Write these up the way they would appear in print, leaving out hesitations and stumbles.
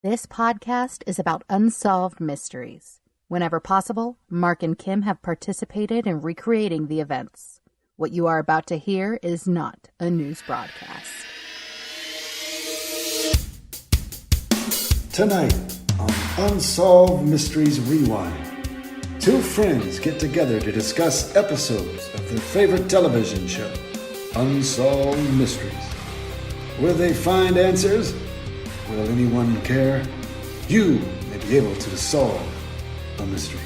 This podcast is about unsolved mysteries. Whenever possible, Mark and Kim have participated in recreating the events. What you are about to hear is not a news broadcast. Tonight on Unsolved Mysteries Rewind, two friends get together to discuss episodes of their favorite television show, Unsolved Mysteries. Will they find answers? Will anyone care? You may be able to solve a mystery.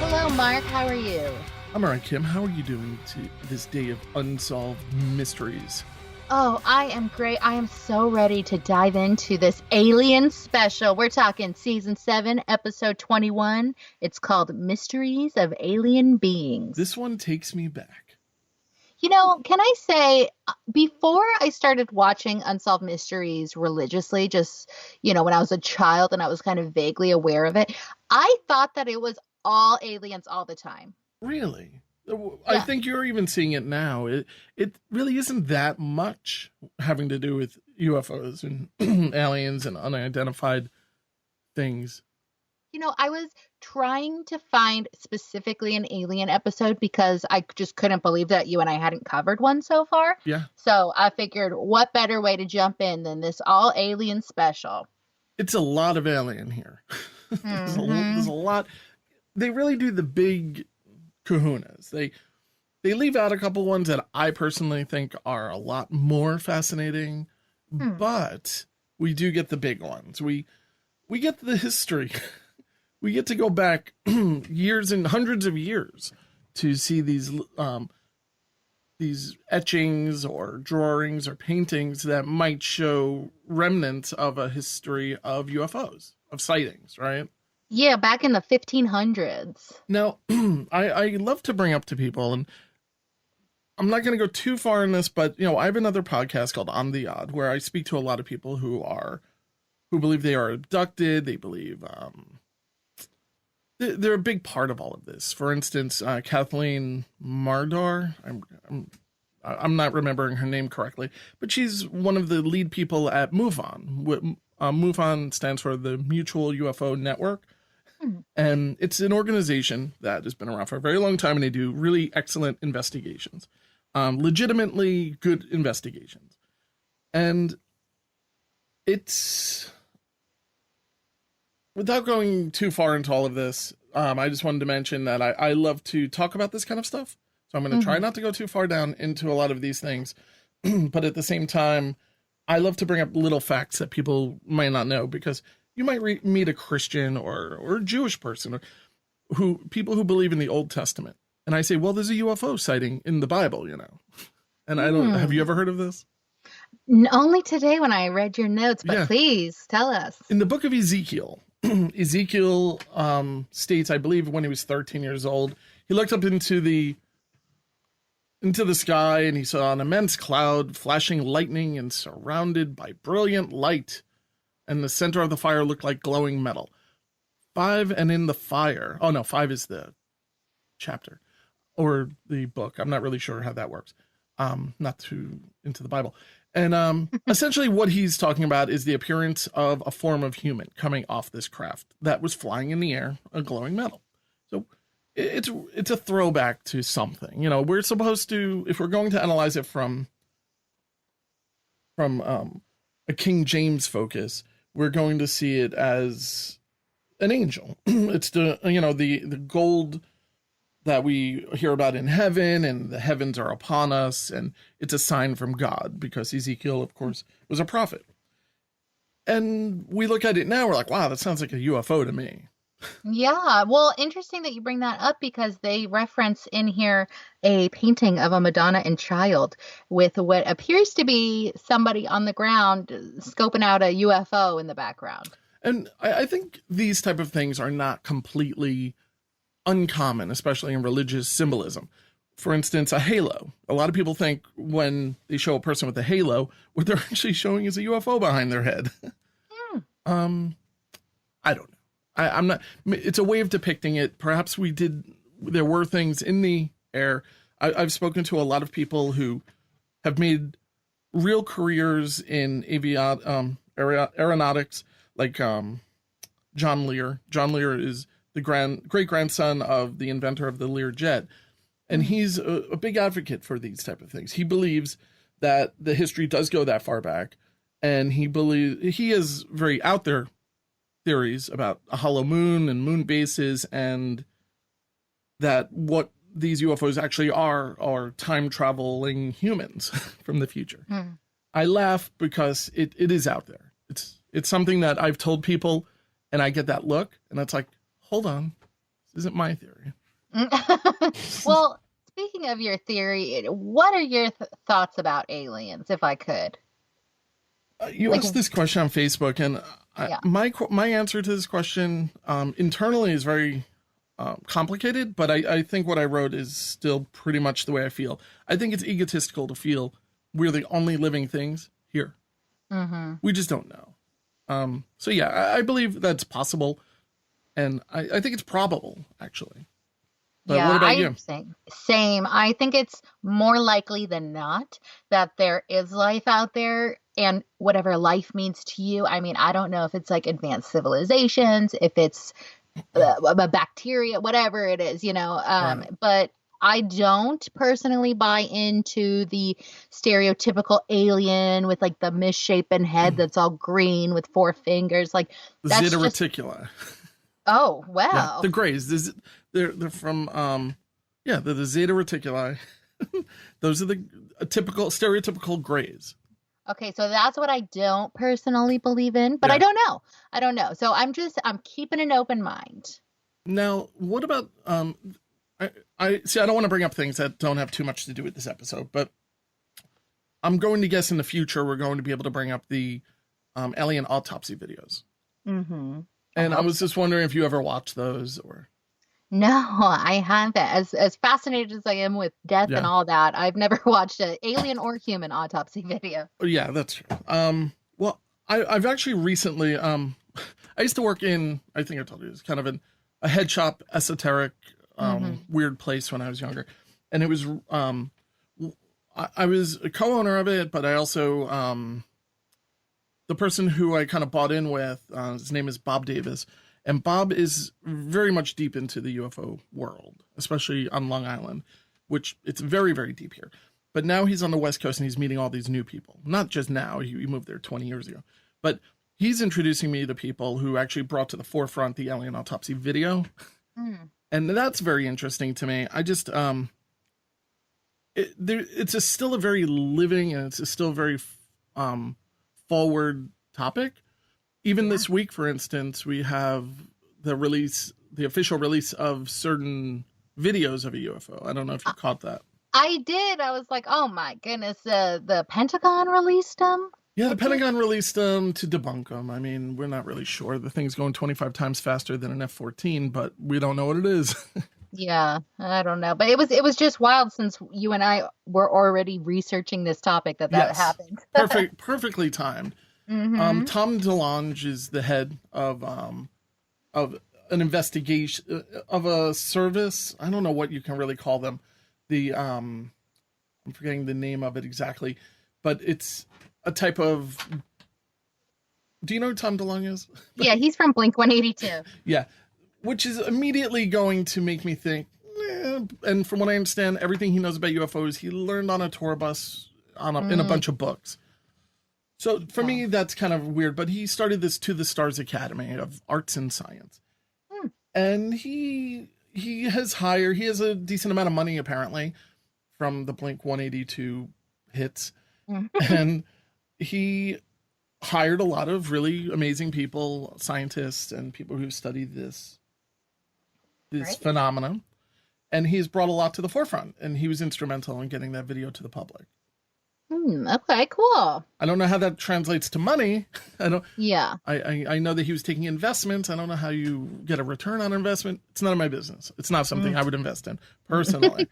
Hello, Mark. How are you? I'm all right, Kim. How are you doing to this day of unsolved mysteries? Oh, I am great. I am so ready to dive into this alien special. We're talking season 7, episode 21. It's called Mysteries of Alien Beings. This one takes me back. You know, can I say, before I started watching Unsolved Mysteries religiously, just, when I was a child and I was kind of vaguely aware of it, I thought that it was all aliens all the time. Really? Yeah. I think you're even seeing it now. It really isn't that much having to do with UFOs and aliens and unidentified things. I was trying to find specifically an alien episode because I just couldn't believe that you and I hadn't covered one so far. Yeah. So I figured, what better way to jump in than this all alien special? It's a lot of alien here. There's a lot. They really do the big kahunas. They leave out a couple ones that I personally think are a lot more fascinating, but we do get the big ones. We get the history. We get to go back years and hundreds of years to see these etchings or drawings or paintings that might show remnants of a history of UFOs, of sightings, right? Yeah, back in the 1500s. Now, I love to bring up to people, and I'm not going to go too far in this, but, I have another podcast called On the Odd, where I speak to a lot of people who believe they are abducted. They believe they're a big part of all of this. For instance, Kathleen Mardar, I'm not remembering her name correctly, but she's one of the lead people at MUFON. MUFON stands for the Mutual UFO Network. And it's an organization that has been around for a very long time, and they do really excellent investigations, legitimately good investigations. And it's, without going too far into all of this, I just wanted to mention that I love to talk about this kind of stuff. So I'm going to try not to go too far down into a lot of these things. But at the same time, I love to bring up little facts that people might not know, because you might meet a Christian or a Jewish person or people who believe in the Old Testament. And I say, well, there's a UFO sighting in the Bible, And have you ever heard of this? Only today when I read your notes, but Please tell us. In the book of Ezekiel, Ezekiel states, I believe when he was 13 years old, he looked up into the sky, and he saw an immense cloud, flashing lightning and surrounded by brilliant light. And the center of the fire looked like glowing metal. 5 and in the fire. Oh, no, 5 is the chapter or the book. I'm not really sure how that works. Not too into the Bible. And essentially what he's talking about is the appearance of a form of human coming off this craft that was flying in the air, a glowing metal. So it's a throwback to something. We're supposed to, if we're going to analyze it from a King James focus, we're going to see it as an angel. It's the gold that we hear about in heaven, and the heavens are upon us, and it's a sign from God, because Ezekiel, of course, was a prophet. And we look at it now, we're like, wow, that sounds like a UFO to me. Yeah, well, interesting that you bring that up, because they reference in here a painting of a Madonna and Child with what appears to be somebody on the ground scoping out a UFO in the background. And I think these type of things are not completely uncommon, especially in religious symbolism. for instance, a halo. A lot of people think when they show a person with a halo, what they're actually showing is a UFO behind their head. I don't know. I'm not. It's a way of depicting it. Perhaps there were things in the air. I've spoken to a lot of people who have made real careers in aeronautics, like John Lear. John Lear is the great grandson of the inventor of the Lear jet, and he's a big advocate for these type of things. He believes that the history does go that far back, and he is very out there theories about a hollow moon and moon bases, and that what these UFOs actually are time traveling humans from the future. I laugh because it is out there. It's something that I've told people, and I get that look, and it's like, hold on, this isn't my theory. Well, speaking of your theory, what are your thoughts about aliens, if I could? You asked this question on Facebook, and my answer to this question internally is very complicated, but I think what I wrote is still pretty much the way I feel. I think it's egotistical to feel we're the only living things here. We just don't know. So yeah, I believe that's possible, and I think it's probable, actually. But what about you? Same. I think it's more likely than not that there is life out there, and whatever life means to you. I mean, I don't know if it's like advanced civilizations, if it's a bacteria, whatever it is, right. But I don't personally buy into the stereotypical alien with like the misshapen head that's all green with 4 fingers. Like the Zeta Reticuli. Oh, wow. Yeah, the Greys. They're from they're the Zeta Reticuli. Those are the stereotypical Greys. Okay, so that's what I don't personally believe in, but I don't know. So I'm keeping an open mind. Now, what about I see, I don't want to bring up things that don't have too much to do with this episode, but I'm going to guess in the future we're going to be able to bring up the alien autopsy videos. And I was just wondering if you ever watched those or. No, I haven't. As fascinated as I am with death and all that, I've never watched an alien or human autopsy video. Yeah, that's true. Well, I've actually recently, I used to work in, I think I told you, it's kind of a head shop, esoteric, weird place when I was younger. And it was, I was a co-owner of it, but I also, the person who I kind of bought in with, his name is Bob Davis. And Bob is very much deep into the UFO world, especially on Long Island, which it's very, very deep here. But now he's on the West Coast and he's meeting all these new people. Not just now, he moved there 20 years ago. But he's introducing me to people who actually brought to the forefront the alien autopsy video. And that's very interesting to me. I just, it's still a very living and it's still a very forward topic. Even this week, for instance, we have the official release of certain videos of a UFO. I don't know if you caught that. I did. I was like, oh my goodness, the Pentagon released them? Yeah, the Pentagon released them to debunk them. I mean, we're not really sure. The thing's going 25 times faster than an F-14, but we don't know what it is. Yeah, I don't know. But it was just wild since you and I were already researching this topic that happened. Perfectly timed. Tom DeLonge is the head of an investigation of a service. I don't know what you can really call them. I'm forgetting the name of it exactly, but it's a type of. Do you know who Tom DeLonge is? Yeah, he's from Blink-182. Yeah, which is immediately going to make me think. And from what I understand, everything he knows about UFOs, he learned on a tour bus in a bunch of books. So for me, that's kind of weird, but he started this To the Stars Academy of Arts and Science. And he has a decent amount of money, apparently, from the Blink-182 hits. And he hired a lot of really amazing people, scientists and people who studied this phenomenon. And he's brought a lot to the forefront, and he was instrumental in getting that video to the public. Okay, cool. I don't know how that translates to money. Yeah. I know that he was taking investments. I don't know how you get a return on investment. It's none of my business. It's not something I would invest in personally.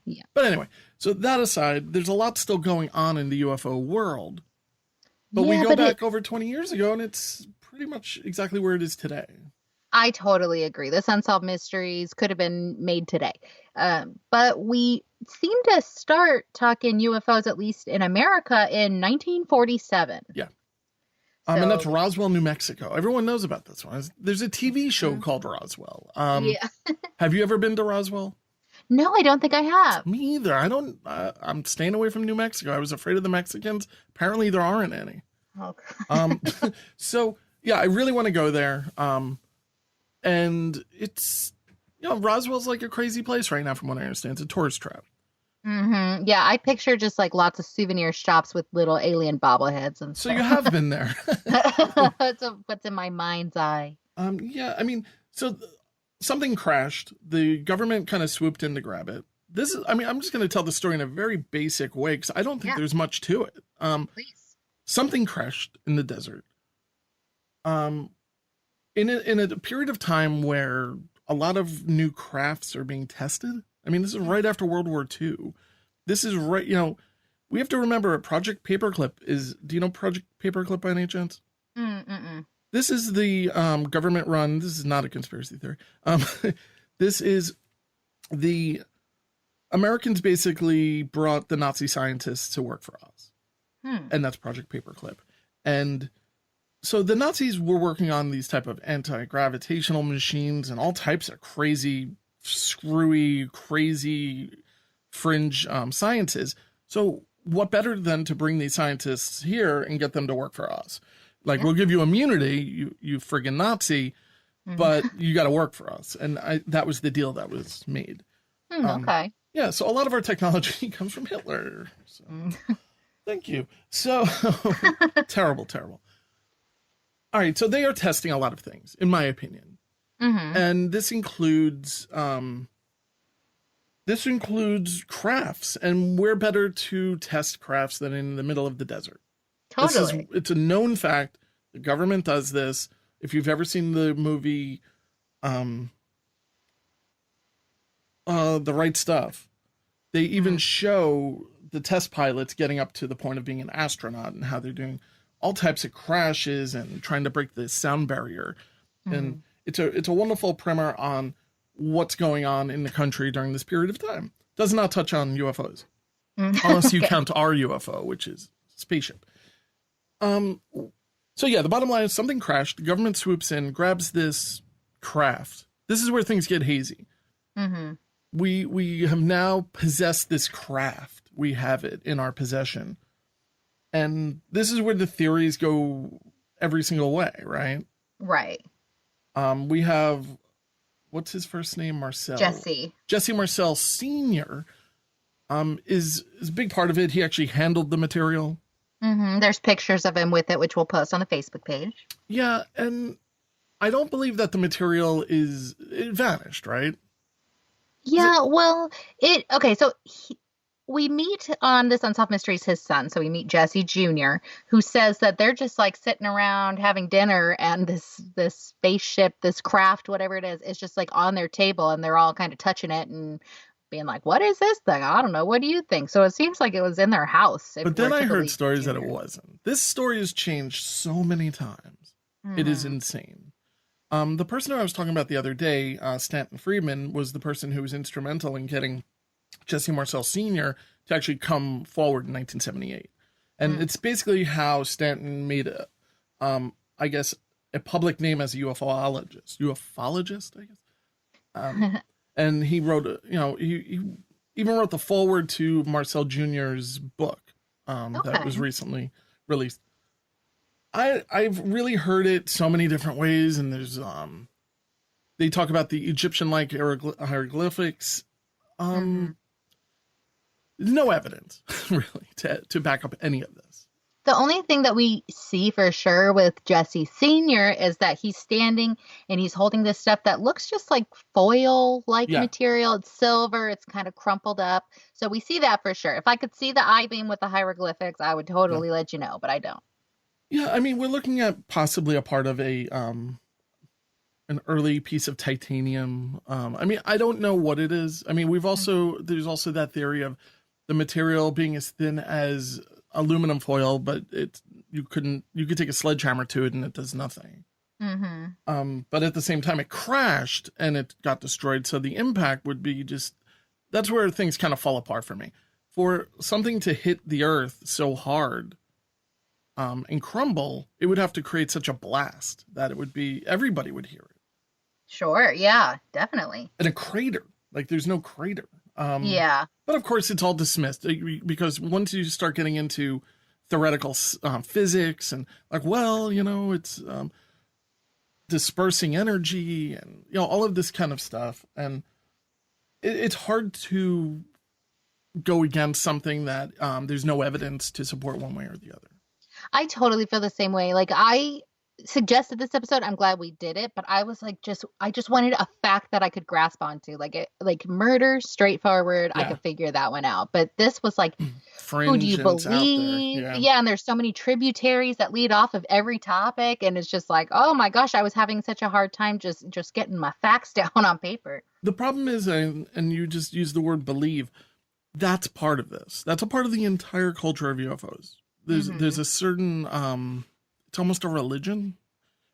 Yeah. But anyway, so that aside, there's a lot still going on in the UFO world. But we go back over 20 years ago, and it's pretty much exactly where it is today. I totally agree. This Unsolved Mysteries could have been made today. But we seem to start talking UFOs, at least in America, in 1947. Yeah. And that's Roswell, New Mexico. Everyone knows about this one. There's a TV show called Roswell. Yeah. Have you ever been to Roswell? No, I don't think I have. Me either. I'm staying away from New Mexico. I was afraid of the Mexicans. Apparently there aren't any. Okay. So yeah, I really want to go there. And it's, Roswell's like a crazy place right now, from what I understand. It's a tourist trap. Mm-hmm. Yeah, I picture just like lots of souvenir shops with little alien bobbleheads and So stuff. you have been there. That's what's in my mind's eye. Yeah, I mean, so something crashed. The government kind of swooped in to grab it. I'm just going to tell the story in a very basic way because I don't think there's much to it. Please. Something crashed in the desert. In a period of time where a lot of new crafts are being tested. I mean, this is right after World War II. This is right, we have to remember Project Paperclip do you know Project Paperclip by any chance? Mm-mm. This is the government run, this is not a conspiracy theory. This is the Americans basically brought the Nazi scientists to work for us. And that's Project Paperclip. And so the Nazis were working on these type of anti-gravitational machines and all types of crazy, screwy, crazy fringe sciences. So what better than to bring these scientists here and get them to work for us? Like, we'll give you immunity, you friggin' Nazi, but you got to work for us. And that was the deal that was made. Okay. Yeah, so a lot of our technology comes from Hitler. So. Thank you. So, terrible. All right, so they are testing a lot of things, in my opinion. And this includes crafts, and where better to test crafts than in the middle of the desert? Totally. It's a known fact. The government does this. If you've ever seen the movie The Right Stuff, they even show the test pilots getting up to the point of being an astronaut and how they're doing all types of crashes and trying to break the sound barrier. And it's a wonderful primer on what's going on in the country during this period of time. Does not touch on UFOs. Unless you count our UFO, which is spaceship. So yeah, the bottom line is something crashed. The government swoops in, grabs this craft. This is where things get hazy. We have now possessed this craft. We have it in our possession. And this is where the theories go every single way, right? Right. We have, what's his first name? Marcel. Jesse Marcel Sr. Is a big part of it. He actually handled the material. There's pictures of him with it, which we'll post on the Facebook page. Yeah, and I don't believe that the material it vanished, right? Yeah, well, so we meet on this Unsolved Mysteries his son. So we meet Jesse Jr., who says that they're just like sitting around having dinner, and this spaceship, this craft, whatever it is just like on their table, and they're all kind of touching it and being like, what is this thing? I don't know. What do you think? So it seems like it was in their house. But then I heard stories that it wasn't. This story has changed so many times. It is insane. The person who I was talking about the other day, Stanton Friedman, was the person who was instrumental in getting Jesse Marcel Sr. to actually come forward in 1978. And it's basically how Stanton made a public name as a ufologist. Ufologist, I guess? And he wrote, he even wrote the foreword to Marcel Jr.'s book that was recently released. I've really heard it so many different ways, and there's they talk about the Egyptian-like hieroglyphics. No evidence really to back up any of this. The only thing that we see for sure with Jesse Sr. is that he's standing and he's holding this stuff that looks just like foil-like material. It's silver. It's kind of crumpled up. So we see that for sure. If I could see the I-beam with the hieroglyphics, I would totally let you know, but I don't. Yeah, I mean, we're looking at possibly a part of a an early piece of titanium. I mean, I don't know what it is. I mean, there's also that theory of the material being as thin as aluminum foil, but you could take a sledgehammer to it and it does nothing. But at the same time, it crashed and it got destroyed. So the impact would be that's where things kind of fall apart for me. For something to hit the earth so hard, and crumble, it would have to create such a blast that everybody would hear it. Sure. Yeah, definitely. And a crater, like there's no crater. Yeah. But of course it's all dismissed because once you start getting into theoretical physics and like, well, it's dispersing energy and, all of this kind of stuff. And it's hard to go against something that there's no evidence to support one way or the other. I totally feel the same way. Like, I suggested this episode. I'm glad we did it, but I was like, I just wanted a fact that I could grasp onto. Like murder, straightforward. Yeah. I could figure that one out. But this was like, who do you believe? Yeah, and there's so many tributaries that lead off of every topic, and it's just like, oh my gosh, I was having such a hard time just getting my facts down on paper. The problem is, and you just use the word believe, that's part of this. That's a part of the entire culture of UFOs. There's a certain, it's almost a religion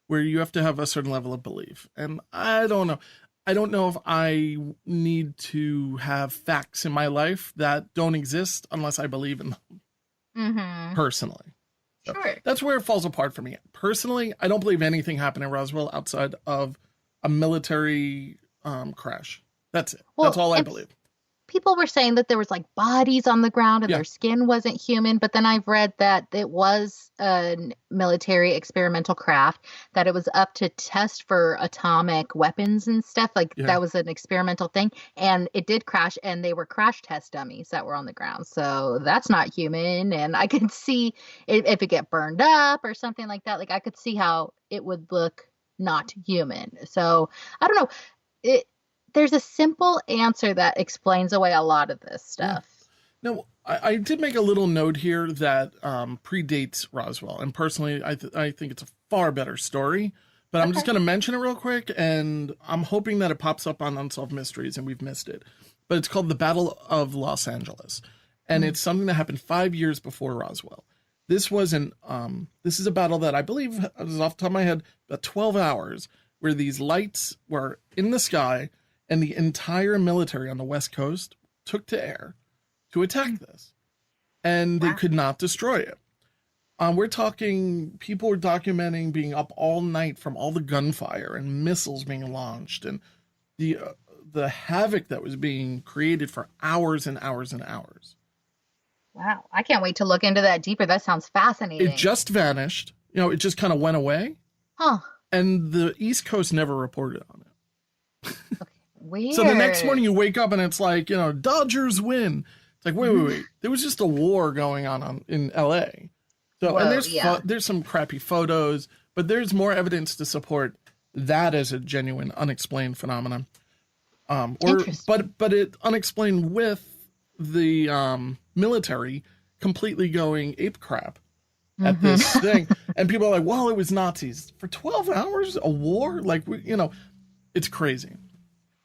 where you have to have a certain level of belief. And I don't know. I don't know if I need to have facts in my life that don't exist unless I believe in them personally. So sure. That's where it falls apart for me. Personally, I don't believe anything happened in Roswell outside of a military crash. That's it. Well, that's all I believe. People were saying that there was like bodies on the ground and their skin wasn't human. But then I've read that it was a military experimental craft, that it was up to test for atomic weapons and stuff. Like that was an experimental thing. And it did crash, and they were crash test dummies that were on the ground. So that's not human. And I could see if it get burned up or something like that. Like I could see how it would look not human. So I don't know. There's a simple answer that explains away a lot of this stuff. Yeah. No, I did make a little note here that predates Roswell. And personally, I think it's a far better story. But I'm just going to mention it real quick. And I'm hoping that it pops up on Unsolved Mysteries and we've missed it. But it's called the Battle of Los Angeles. And it's something that happened 5 years before Roswell. This is a battle that I believe, off the top of my head, about 12 hours, where these lights were in the sky. And the entire military on the West Coast took to air to attack this. And they could not destroy it. We're talking, people were documenting being up all night from all the gunfire and missiles being launched. And the havoc that was being created for hours and hours and hours. Wow. I can't wait to look into that deeper. That sounds fascinating. It just vanished. It just kind of went away. Huh. And the East Coast never reported on it. Okay. Weird. So the next morning you wake up and it's like, Dodgers win. It's like, wait. There was just a war going on in LA. So, whoa, and there's some crappy photos, but there's more evidence to support that as a genuine unexplained phenomenon. But it unexplained with the military completely going ape crap at this thing. And people are like, well, it was Nazis. For 12 hours, a war? Like, it's crazy.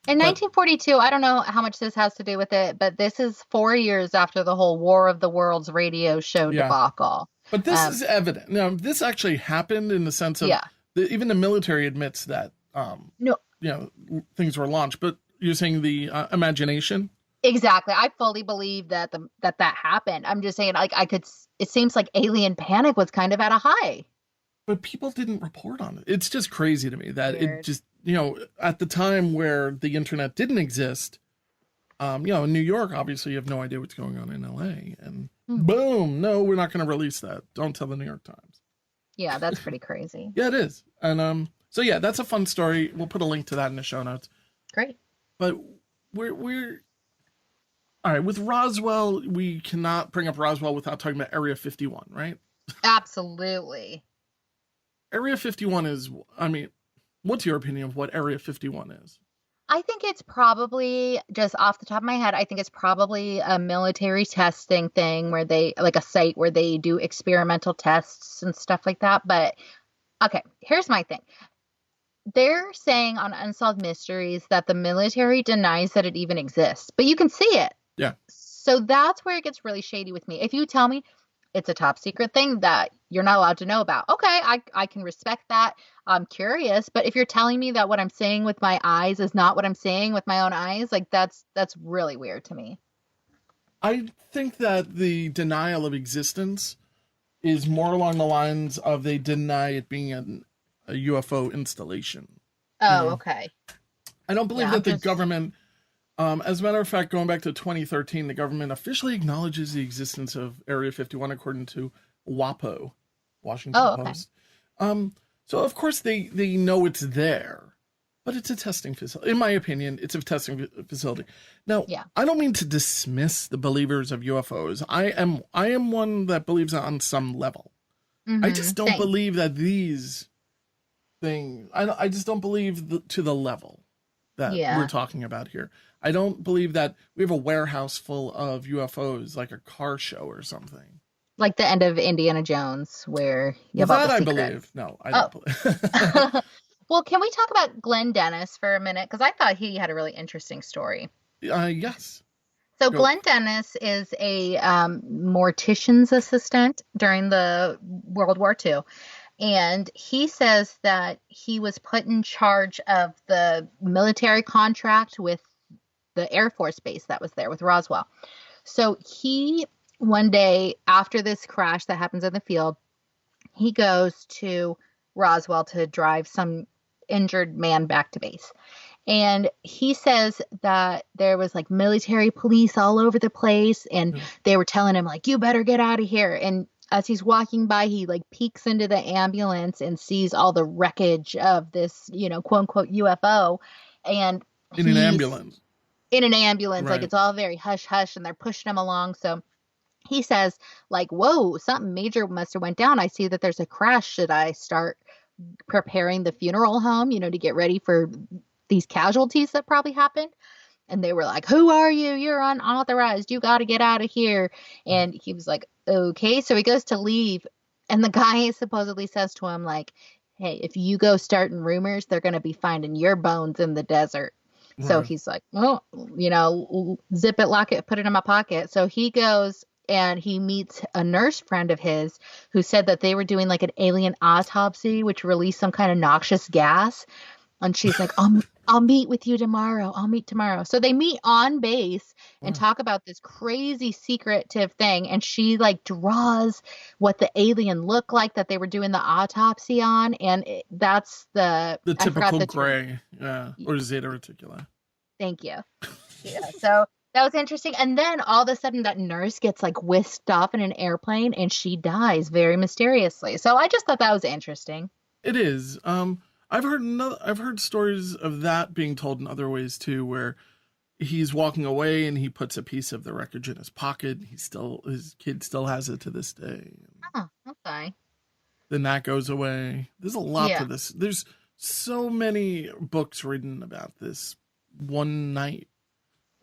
In 1942, I don't know how much this has to do with it, but this is 4 years after the whole War of the Worlds radio show debacle. But this is evident. Now, this actually happened in the sense of even the military admits that things were launched. But you're saying the imagination? Exactly. I fully believe that that happened. I'm just saying, like, it seems like alien panic was kind of at a high. But people didn't report on it. It's just crazy to me that it just, at the time where the internet didn't exist, in New York, obviously you have no idea what's going on in LA. And boom, no, we're not going to release that. Don't tell the New York Times. Yeah, that's pretty crazy. Yeah, it is. And so yeah, that's a fun story. We'll put a link to that in the show notes. Great. But we're all right with Roswell. We cannot bring up Roswell without talking about Area 51, right? Absolutely. Area 51 is, what's your opinion of what Area 51 is? I think it's probably, just off the top of my head, I think it's probably a military testing thing where like a site where they do experimental tests and stuff like that. But, okay, here's my thing. they're saying on Unsolved Mysteries that the military denies that it even exists, but you can see it. Yeah. So that's where it gets really shady with me. If you tell me it's a top secret thing that you're not allowed to know about, okay, I can respect that. I'm curious, but if you're telling me that what I'm seeing with my eyes is not what I'm seeing with my own eyes, like that's really weird to me. I think that the denial of existence is more along the lines of they deny it being a UFO installation. Oh, okay. I don't believe Yeah, that the government, as a matter of fact, going back to 2013, the government officially acknowledges the existence of Area 51 according to WAPO, Washington Oh, okay. Post. So of course they know it's there, but it's a testing facility. In my opinion, it's a testing facility. Now, Yeah. I don't mean to dismiss the believers of UFOs. I am one that believes on some level. I just don't Same. believe that these things. I just don't believe to the level that Yeah. we're talking about here. I don't believe that we have a warehouse full of UFOs, like a car show or something. Like the end of Indiana Jones, where you have all That the I secrets. believe. No, I don't believe. Well, can we talk about Glenn Dennis for a minute? Because I thought he had a really interesting story. Yes. So Go. Glenn Dennis is a mortician's assistant during the World War II. And he says that he was put in charge of the military contract with the Air Force base that was there with Roswell. So he, one day after this crash that happens in the field, he goes to Roswell to drive some injured man back to base. And he says that there was like military police all over the place, and they were telling him like, you better get out of here. And as he's walking by, he like peeks into the ambulance and sees all the wreckage of this, quote unquote UFO. And In an ambulance. In an ambulance, Right. like it's all very hush hush, and they're pushing him along. So he says like, whoa, something major must have went down. I see that there's a crash. Should I start preparing the funeral home, to get ready for these casualties that probably happened? And they were like, who are you? You're unauthorized. You got to get out of here. And he was like, okay. So he goes to leave. And the guy supposedly says to him like, hey, if you go starting rumors, they're going to be finding your bones in the desert. Right. So he's like, well, zip it, lock it, put it in my pocket. So he goes and he meets a nurse friend of his who said that they were doing like an alien autopsy, which released some kind of noxious gas. And she's like, I'll meet with you tomorrow. I'll meet tomorrow. So they meet on base and talk about this crazy secretive thing. And she like draws what the alien looked like that they were doing the autopsy on. And that's the typical gray. Yeah. Or Zeta Reticuli. Thank you. Yeah. So that was interesting. And then all of a sudden that nurse gets like whisked off in an airplane and she dies very mysteriously. So I just thought that was interesting. It is. I've heard stories of that being told in other ways too, where he's walking away and he puts a piece of the wreckage in his pocket. His kid still has it to this day. Oh, okay. Then that goes away. There's a lot to this. There's so many books written about this one night.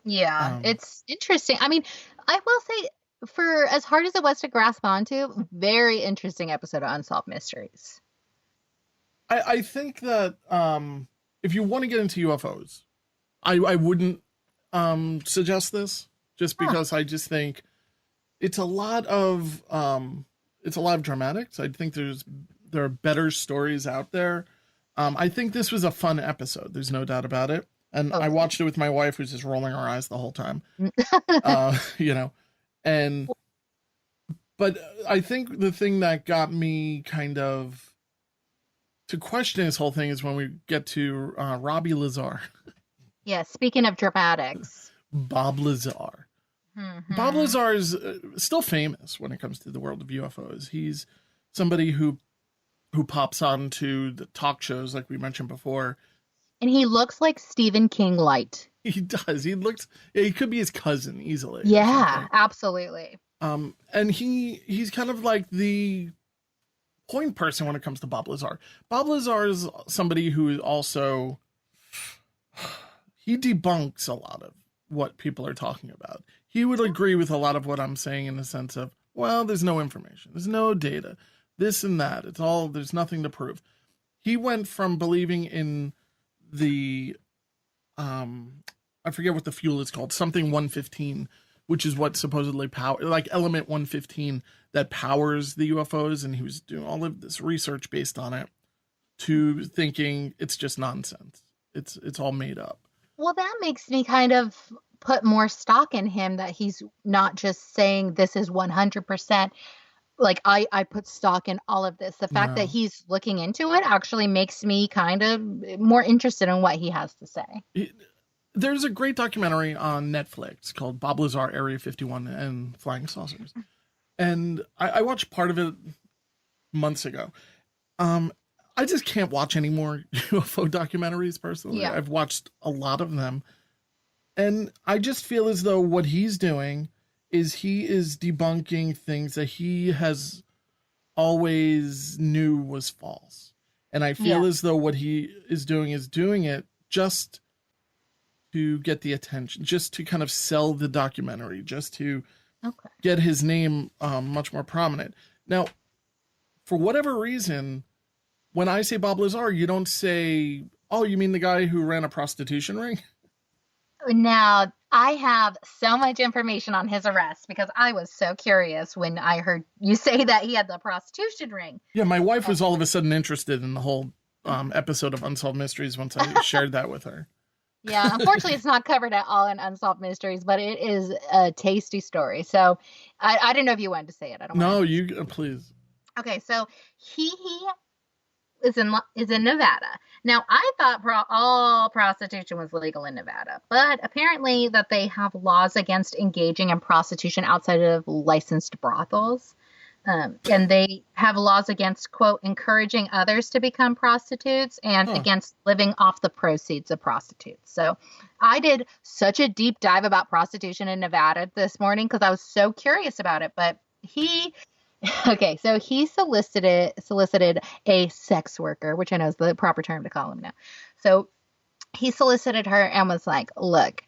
Yeah, it's interesting. I mean, I will say, for as hard as it was to grasp onto, very interesting episode of Unsolved Mysteries. I think that if you want to get into UFOs, I wouldn't suggest this, just because I just think it's a lot of dramatics. I think there are better stories out there. I think this was a fun episode. There's no doubt about it. And I watched it with my wife, who's just rolling her eyes the whole time. But I think the thing that got me kind of to question this whole thing is when we get to Robbie Lazar. Yeah, speaking of dramatics. Bob Lazar. Mm-hmm. Bob Lazar is still famous when it comes to the world of UFOs. He's somebody who pops onto the talk shows like we mentioned before. And he looks like Stephen King light. He does. He could be his cousin easily. Yeah, absolutely. And he's kind of like the point person when it comes to Bob Lazar. Bob Lazar is somebody who also he debunks a lot of what people are talking about. He would agree with a lot of what I'm saying in the sense of, well, there's no information, there's no data, this and that. There's nothing to prove. he went from believing in the I forget what the fuel is called, something 115, which is what supposedly like element 115 that powers the UFOs, and he was doing all of this research based on it, to thinking it's just nonsense. It's all made up. Well, that makes me kind of put more stock in him, that he's not just saying this is 100%. Like, I put stock in all of this. The fact that he's looking into it actually makes me kind of more interested in what he has to say. There's a great documentary on Netflix called Bob Lazar, Area 51 and Flying Saucers. And I watched part of it months ago. I just can't watch any more UFO documentaries personally. Yeah. I've watched a lot of them. And I just feel as though what he's doing is he is debunking things that he has always knew was false. And I feel as though what he is doing it just to get the attention, just to kind of sell the documentary, just to get his name much more prominent. Now, for whatever reason, when I say Bob Lazar, you don't say, oh, you mean the guy who ran a prostitution ring? Now, I have so much information on his arrest because I was so curious when I heard you say that he had the prostitution ring. Yeah, my wife was all of a sudden interested in the whole episode of Unsolved Mysteries once I shared that with her. Yeah, unfortunately, it's not covered at all in Unsolved Mysteries, but it is a tasty story. So I don't know if you wanted to say it. I don't. No, you please. Okay, so he is in Nevada. Now, I thought all prostitution was legal in Nevada, but apparently that they have laws against engaging in prostitution outside of licensed brothels. And they have laws against, quote, encouraging others to become prostitutes and against living off the proceeds of prostitutes. So I did such a deep dive about prostitution in Nevada this morning because I was so curious about it. But he solicited a sex worker, which I know is the proper term to call him now. So he solicited her and was like, look,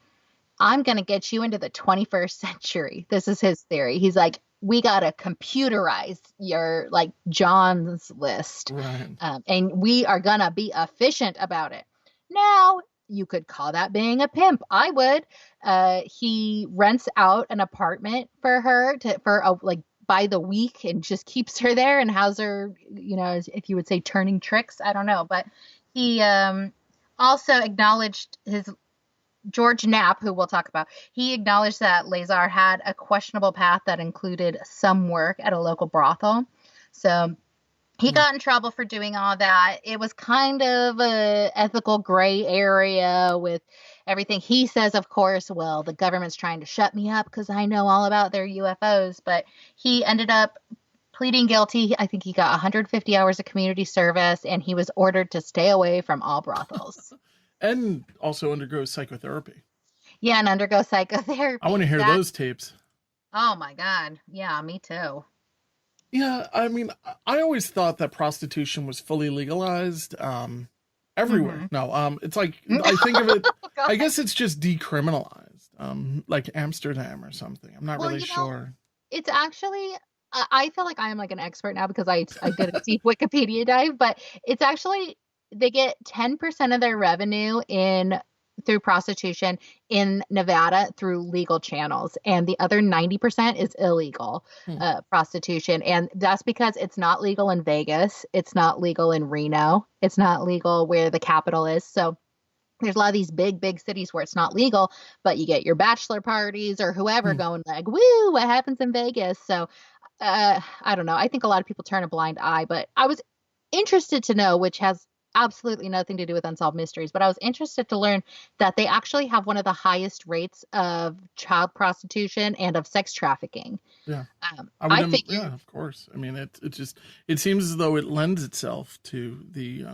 I'm going to get you into the 21st century. This is his theory. He's like, we got to computerize your like John's list. Right. And we are going to be efficient about it. Now, you could call that being a pimp. I would. He rents out an apartment for her by the week and just keeps her there and has her, if you would say turning tricks, I don't know. But he also acknowledged his George Knapp, who we'll talk about. He acknowledged that Lazar had a questionable path that included some work at a local brothel. So he got in trouble for doing all that. It was kind of a ethical gray area with everything. He says, of course, well, the government's trying to shut me up because I know all about their UFOs. But he ended up pleading guilty. I think he got 150 hours of community service, and he was ordered to stay away from all brothels. And also undergo psychotherapy. Yeah, and undergo psychotherapy. I want to hear those tapes. Oh, my God. Yeah, me too. Yeah, I mean, I always thought that prostitution was fully legalized everywhere. No, it's like, I think of it, I guess it's just decriminalized, like Amsterdam or something. I'm not really sure. It's actually, I feel like I am like an expert now because I did a deep Wikipedia dive, but it's actually, they get 10% of their revenue through prostitution in Nevada through legal channels, and the other 90% is illegal prostitution. And that's because it's not legal in Vegas, it's not legal in Reno, it's not legal where the capital is. So there's a lot of these big cities where it's not legal, but you get your bachelor parties or whoever going like, woo, what happens in Vegas? So I don't know. I think a lot of people turn a blind eye, but I was interested to know, which has absolutely nothing to do with Unsolved Mysteries, but I was interested to learn that they actually have one of the highest rates of child prostitution and of sex trafficking. Yeah, I think. Yeah, of course. I mean, it seems as though it lends itself to the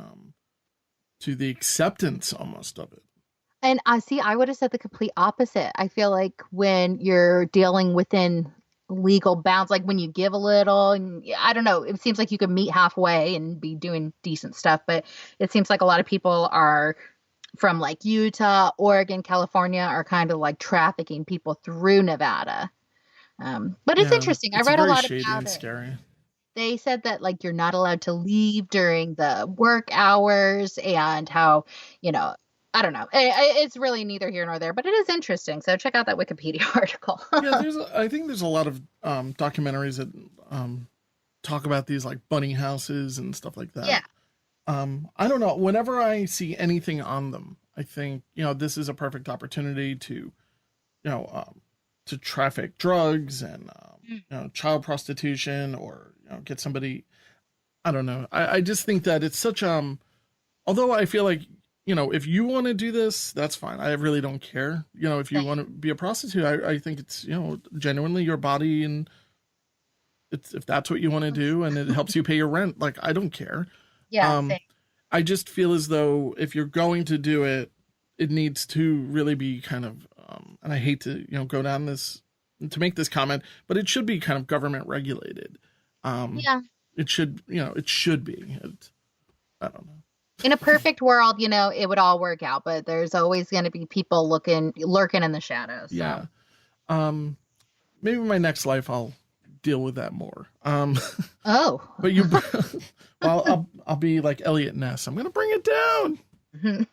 acceptance almost of it. And I would have said the complete opposite. I feel like when you're dealing within legal bounds, like when you give a little, and I don't know, it seems like you could meet halfway and be doing decent stuff, but it seems like a lot of people are from like Utah, Oregon, California are kind of like trafficking people through Nevada. But it's interesting. I read a lot about it. Scary. They said that like you're not allowed to leave during the work hours and how, you know, I don't know. It's really neither here nor there, but it is interesting. So check out that Wikipedia article. Yeah, I think there's a lot of documentaries that talk about these like bunny houses and stuff like that. Yeah. I don't know. Whenever I see anything on them, I think, this is a perfect opportunity to traffic drugs and, child prostitution or, get somebody. I don't know. I just think that it's such, although I feel like, if you want to do this, that's fine. I really don't care. If you want to be a prostitute, I think it's, genuinely your body, and if that's what you want to do and it helps you pay your rent, like, I don't care. Yeah. Same. I just feel as though if you're going to do it, it needs to really be kind of, and I hate to, go down this, to make this comment, but it should be kind of government regulated. Yeah. It should, it should be. I don't know. In a perfect world, it would all work out, but there's always going to be people lurking in the shadows. So. Yeah. Maybe in my next life I'll deal with that more. Oh. But well, I'll be like Elliot Ness. I'm going to bring it down.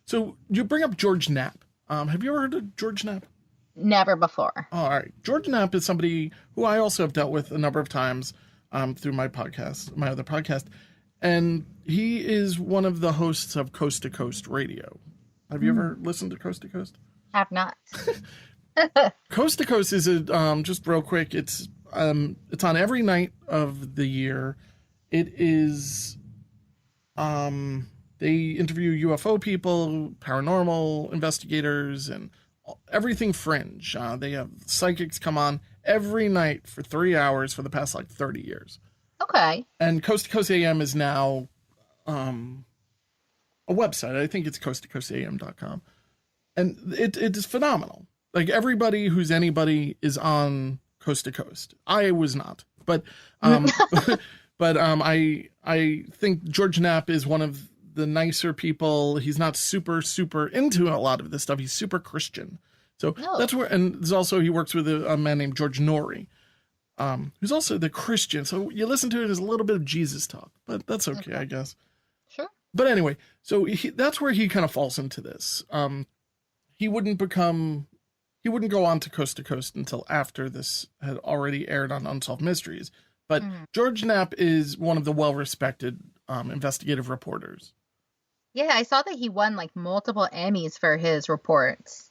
So you bring up George Knapp. Have you ever heard of George Knapp? Never before. All right. George Knapp is somebody who I also have dealt with a number of times through my other podcast. And he is one of the hosts of Coast to Coast Radio. Have you ever listened to Coast to Coast? Have not. Coast to Coast is just real quick. It's on every night of the year. It is they interview UFO people, paranormal investigators, and everything fringe. They have psychics come on every night for 3 hours for the past 30 years. Okay. And Coast to Coast AM is now a website. I think it's coasttocoastam.com. And it is phenomenal. Like, everybody who's anybody is on Coast to Coast. I was not. But I think George Knapp is one of the nicer people. He's not super, super into a lot of this stuff. He's super Christian. So that's where, and there's also, he works with a man named George Norrie. Who's also the Christian. So you listen to it as a little bit of Jesus talk, but that's okay, I guess. Sure. But anyway, so that's where he kind of falls into this. He wouldn't go on to Coast until after this had already aired on Unsolved Mysteries. But George Knapp is one of the well-respected investigative reporters. Yeah, I saw that he won multiple Emmys for his reports.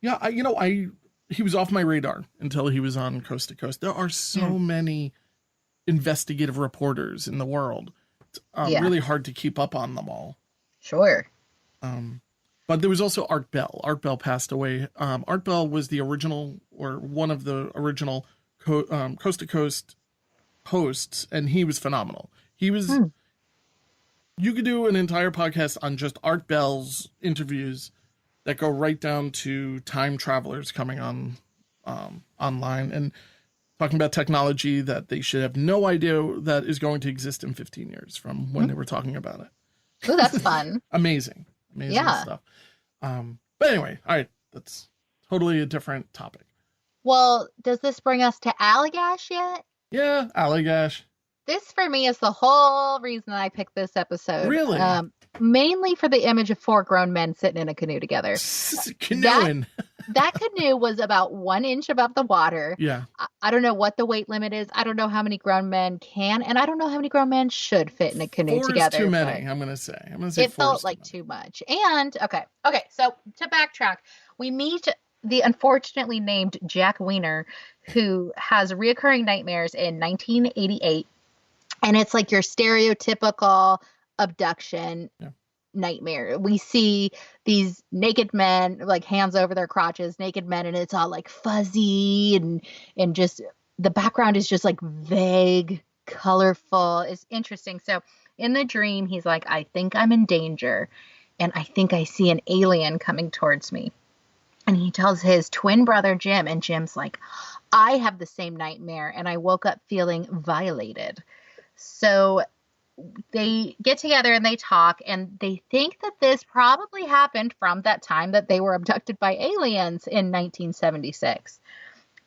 Yeah, he was off my radar until he was on Coast to Coast. There are so many investigative reporters in the world. It's really hard to keep up on them all. Sure. But there was also Art Bell. Art Bell passed away. Art Bell was the original, or one of the original Coast to Coast hosts, and he was phenomenal. He was... You could do an entire podcast on just Art Bell's interviews that go right down to time travelers coming on online and talking about technology that they should have no idea that is going to exist in 15 years from when they were talking about it. Oh, that's fun. Amazing stuff. But anyway, all right, that's totally a different topic. Well, does this bring us to Allagash yet? Yeah, Allagash. This, for me, is the whole reason I picked this episode. Really? Mainly for the image of 4 grown men sitting in a canoe together. Canoeing. That canoe was about 1 inch above the water. Yeah. I don't know what the weight limit is. I don't know how many grown men can, and I don't know how many grown men should fit in a canoe 4 together. Is too many, I'm going to say. It felt like too much. And, okay, so to backtrack, we meet the unfortunately named Jack Weiner, who has reoccurring nightmares in 1988. And it's like your stereotypical abduction nightmare. We see these naked men, hands over their crotches, naked men, and it's all fuzzy and just the background is just vague, colorful. It's interesting. So in the dream, he's like, I think I'm in danger, and I think I see an alien coming towards me. And he tells his twin brother, Jim, and Jim's like, I have the same nightmare, and I woke up feeling violated. So they get together and they talk, and they think that this probably happened from that time that they were abducted by aliens in 1976.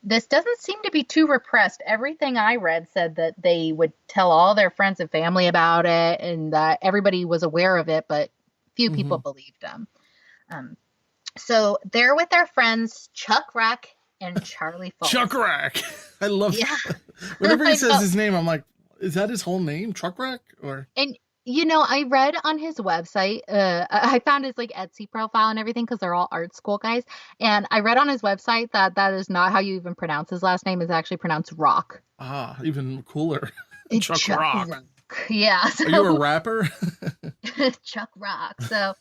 this doesn't seem to be too repressed. Everything I read said that they would tell all their friends and family about it and that everybody was aware of it, but few people Hmm. believed them. Um, so they're with their friends Chuck Rack and Charlie Falls. Chuck Rack. I love Yeah, whenever he I says know. his name, I'm like, is that his whole name? Truck Rack? Or And I read on his website, I found his like Etsy profile and everything because they're all art school guys. And I read on his website that that is not how you even pronounce his last name. It's actually pronounced Rock. even cooler. Chuck Chuck Rock. Rock. Yeah. Are you a So rapper? Chuck Rock. So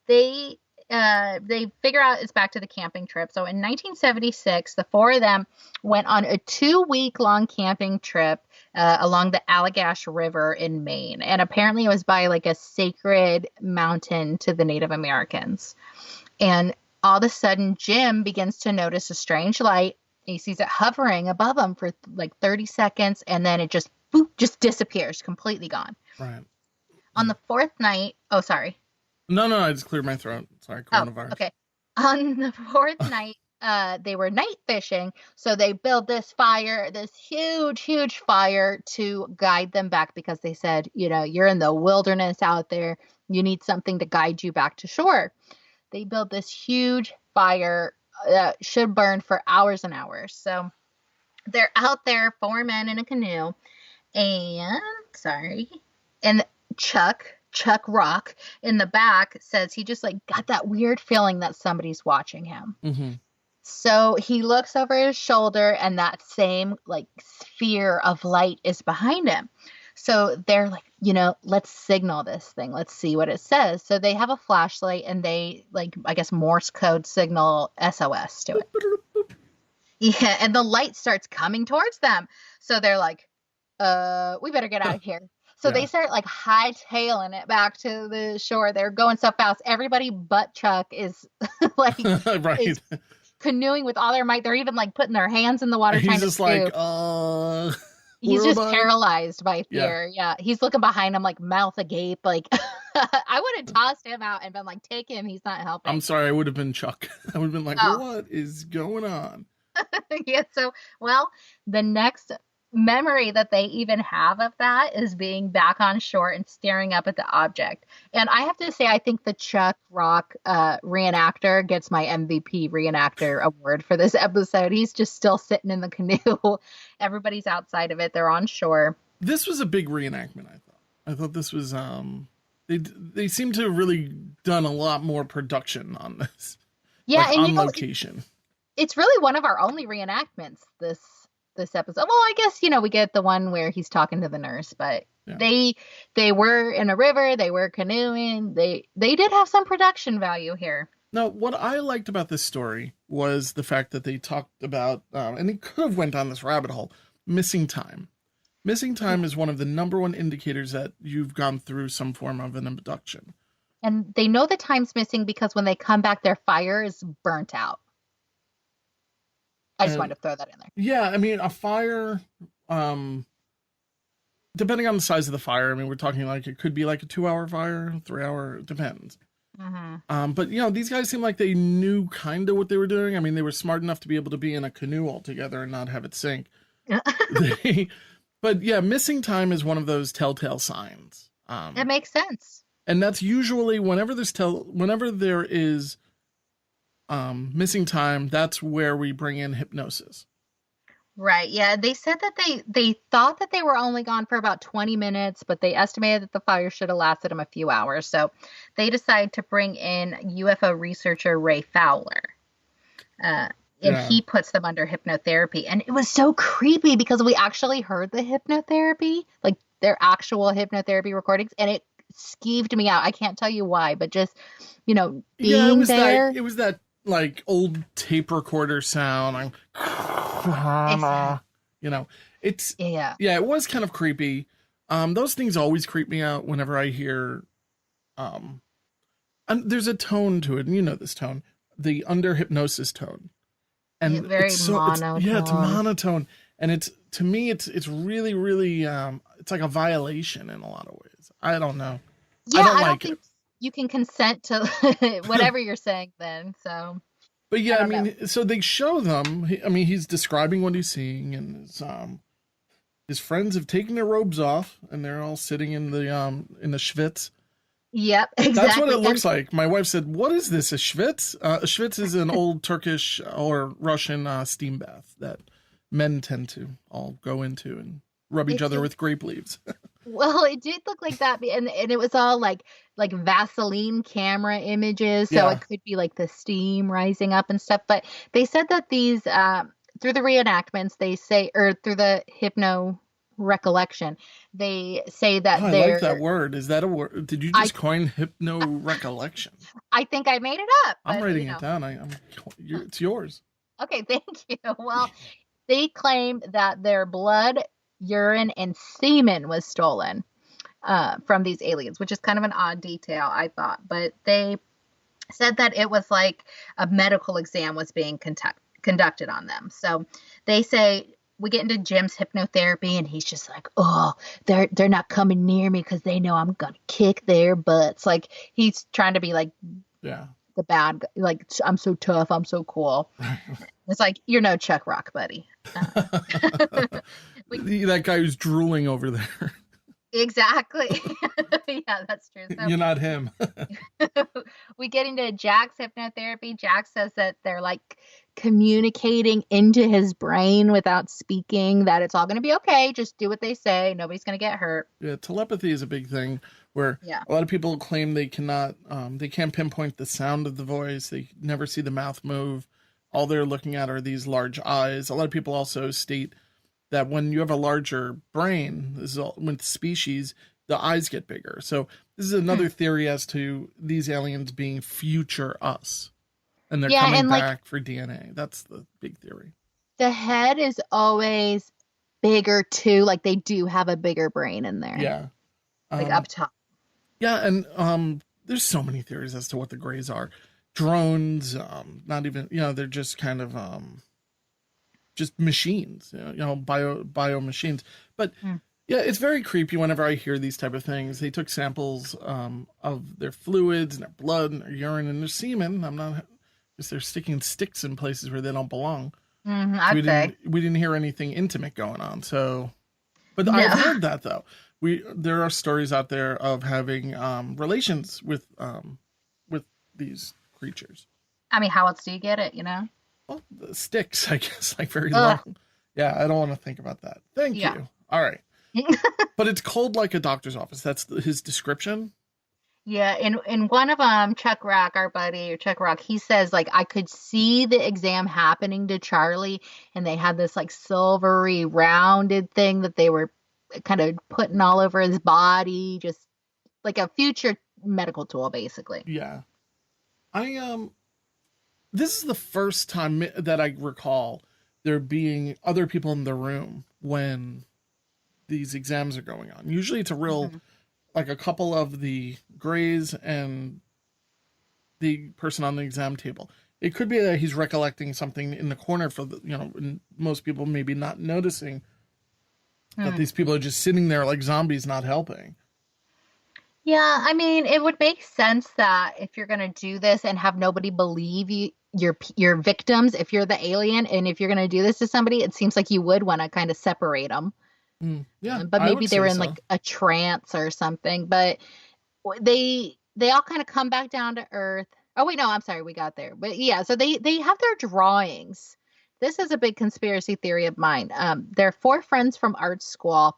they they figure out it's back to the camping trip. So in 1976, the four of them went on a 2-week long camping trip along the Allagash River in Maine, and apparently it was by like a sacred mountain to the Native Americans. And all of a sudden, Jim begins to notice a strange light. He sees it hovering above him for like 30 seconds, and then it just boop, just disappears, completely gone. Right. On the fourth night, oh sorry. No, I just cleared my throat. Sorry, Oh, coronavirus. okay. On the fourth night, they were night fishing, so they built this fire, this huge, huge fire to guide them back because they said, you're in the wilderness out there. You need something to guide you back to shore. They built this huge fire that should burn for hours and hours. So they're out there, 4 men in a canoe, and sorry, and Chuck Rock in the back says he just like got that weird feeling that somebody's watching him. Hmm. So he looks over his shoulder and that same like sphere of light is behind him. So they're like, let's signal this thing. Let's see what it says. So they have a flashlight and they like, I guess, Morse code signal SOS to it. Yeah. And the light starts coming towards them. So they're like, we better get out of here. So they Yeah. start like hightailing it back to the shore. They're going so fast. Everybody but Chuck is like Right. is canoeing with all their might. They're even like putting their hands in the water trying He's to just like, scoop. He's where just am I? paralyzed by fear. Yeah. He's looking behind him like mouth agape. Like I would have tossed him out and been like, take him. He's not helping. I'm sorry, I would have been Chuck. I would have been like, Oh. what is going on? Yeah. So, well, the next memory that they even have of that is being back on shore and staring up at the object. And I have to say, I think the Chuck Rock reenactor gets my MVP reenactor award for this episode. He's just still sitting in the canoe. Everybody's outside of it. They're on shore. This was a big reenactment, I thought. I thought this was, they seem to have really done a lot more production on this. Yeah. Like, And on location. it's really one of our only reenactments this episode. Well, I guess, we get the one where he's talking to the nurse, but Yeah. they were in a river, they were canoeing. They did have some production value here. Now, what I liked about this story was the fact that they talked about, and it could have went down this rabbit hole, missing time. Missing time is one of the number one indicators that you've gone through some form of an abduction. And they know the time's missing because when they come back, their fire is burnt out. I just wanted to throw that in there. Yeah, I mean, a fire, depending on the size of the fire, I mean, we're talking like it could be like a 2-hour fire, 3-hour, it depends. Mm-hmm. But, these guys seem like they knew kind of what they were doing. I mean, they were smart enough to be able to be in a canoe all together and not have it sink. But yeah, missing time is one of those telltale signs. It makes sense. And that's usually whenever there is missing time, that's where we bring in hypnosis. Right. Yeah. They said that they thought that they were only gone for about 20 minutes, but they estimated that the fire should have lasted them a few hours. So they decided to bring in UFO researcher Ray Fowler. And he puts them under hypnotherapy. And it was so creepy because we actually heard the hypnotherapy, like their actual hypnotherapy recordings, and it skeeved me out. I can't tell you why, but just, being there. It was that like old tape recorder sound. It was kind of creepy. Those things always creep me out whenever I hear, and there's a tone to it, and you know this tone, the under hypnosis tone. And very monotone. It's monotone. And it's, to me, it's really, really, it's like a violation in a lot of ways. I don't know. Yeah, I don't think you can consent to whatever you're saying then. So But I yeah, I don't know. mean, so they show them. I mean, he's describing what he's seeing, and his friends have taken their robes off, and they're all sitting in the schwitz. Yep, That's what it exactly. And looks like. My wife said, "What is this? A schwitz? A schwitz is an old Turkish or Russian steam bath that men tend to all go into and rub each it other did, with grape leaves." well, it did look like that, and it was all like Vaseline camera images, so Yeah. it could be like the steam rising up and stuff. But they said that these through the reenactments, they say, or through the hypno recollection, they say Oh, that I like that they're word. Is that a word? Did you I just coin hypno recollection? I think I made it up, I'm but writing it down. It's yours. okay, thank you. Well, they claim that their blood, urine, and semen was stolen from these aliens, which is kind of an odd detail, I thought. But they said that it was like a medical exam was being conducted on them. So they say we get into Jim's hypnotherapy, and he's just like, "Oh, they're not coming near me because they know I'm gonna kick their butts." Like he's trying to be like Yeah. the bad guy, like I'm so tough, I'm so cool. It's like you're no Chuck Rock, buddy. we, That guy who's drooling over there. exactly. Yeah, that's true. You're not him. So we get into Jack's hypnotherapy. Jack says that they're like communicating into his brain without speaking, that it's all going to be okay. Just do what they say. Nobody's going to get hurt. Yeah, telepathy is a big thing where Yeah. a lot of people claim they can't pinpoint the sound of the voice. They never see the mouth move. All they're looking at are these large eyes. A lot of people also state that when you have a larger brain, this is all, with species, the eyes get bigger. So this is another theory as to these aliens being future us. And they're Yeah, coming and like back for DNA. That's the big theory. the head is always bigger too. Like they do have a bigger brain in there, Yeah. like Um, up top. yeah, and there's so many theories as to what the Greys are. Drones, not even, they're just kind of just machines, bio machines. But Mm. yeah, it's very creepy whenever I hear these type of things. They took samples of their fluids and their blood and their urine and their semen. I'm not, just they're sticking sticks in places where they don't belong. So I'd say. we didn't hear anything intimate going on. So, but No. I've heard that though. There are stories out there of having relations with these creatures. I mean, how else do you get it, you know? Well, the sticks, I guess, like very Ugh. long. Yeah, I don't want to think about that. Thank Yeah. you. All right. But it's cold like a doctor's office. That's his description. Yeah, in one of them, Chuck Rock, our buddy, or Chuck Rock, he says like I could see the exam happening to Charlie, and they had this like silvery rounded thing that they were kind of putting all over his body, just like a future medical tool, basically. Yeah. This is the first time that I recall there being other people in the room when these exams are going on. Usually it's a real, like a couple of the Greys and the person on the exam table. It could be that he's recollecting something in the corner for and most people maybe not noticing that these people are just sitting there like zombies not helping. Yeah, I mean, it would make sense that if you're gonna do this and have nobody believe you, your victims, if you're the alien, and if you're gonna do this to somebody, it seems like you would want to kind of separate them. Yeah, But I maybe would they were say in so. like a trance or something. But they all kind of come back down to earth. Oh wait, no, I'm sorry, we got there. But yeah, so they have their drawings. This is a big conspiracy theory of mine. They're four friends from art school,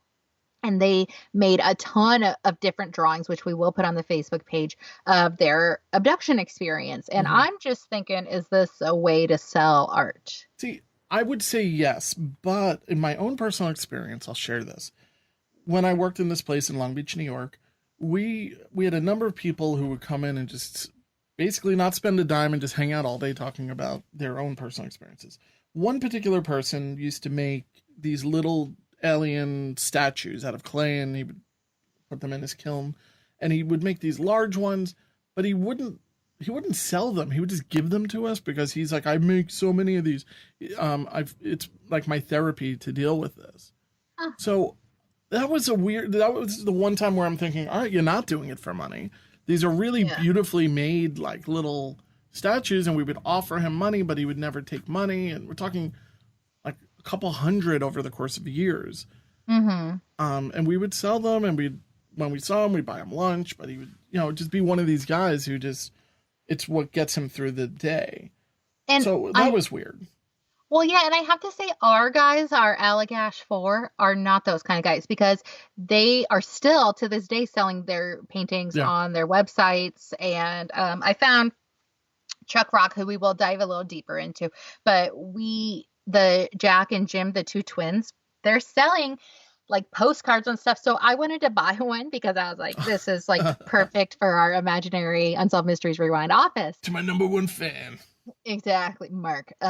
and they made a ton of different drawings, which we will put on the Facebook page, of their abduction experience. And I'm just thinking, is this a way to sell art? See, I would say yes, but in my own personal experience, I'll share this. When I worked in this place in Long Beach, New York, we had a number of people who would come in and just basically not spend a dime and just hang out all day talking about their own personal experiences. One particular person used to make these little alien statues out of clay, and he would put them in his kiln, and he would make these large ones, but he wouldn't sell them. He would just give them to us because he's like, I make so many of these. It's like my therapy to deal with this. Huh. So that was the one time where I'm thinking, all right, you're not doing it for money. These are really beautifully made, like little statues, and we would offer him money, but he would never take money. And we're talking like a couple hundred over the course of years. Mm-hmm. And we would sell them, and when we saw him, we'd buy him lunch, but he would, just be one of these guys who just, it's what gets him through the day. And so that was weird. Well, yeah, and I have to say our guys, our Allagash 4, are not those kind of guys, because they are still, to this day, selling their paintings on their websites. And I found Chuck Rock, who we will dive a little deeper into, but the Jack and Jim, the two twins, they're selling like postcards and stuff. So I wanted to buy one because I was like, this is like perfect for our imaginary Unsolved Mysteries Rewind office. To my number one fan. Exactly, Mark. So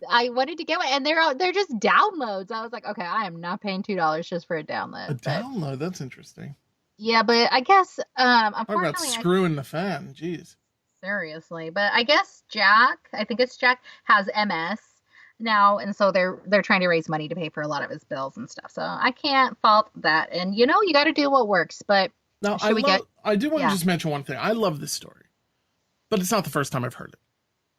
I wanted to get one, and they're just downloads. I was like, okay, I am not paying $2 just for a download. Download? That's interesting. Yeah, but I guess unfortunately, talking about screwing the fan. Jeez. Seriously, but I guess Jack, I think it's Jack, has MS now, and so they're trying to raise money to pay for a lot of his bills and stuff. So I can't fault that. And you got to do what works. But now I do want to just mention one thing. I love this story. But it's not the first time I've heard it.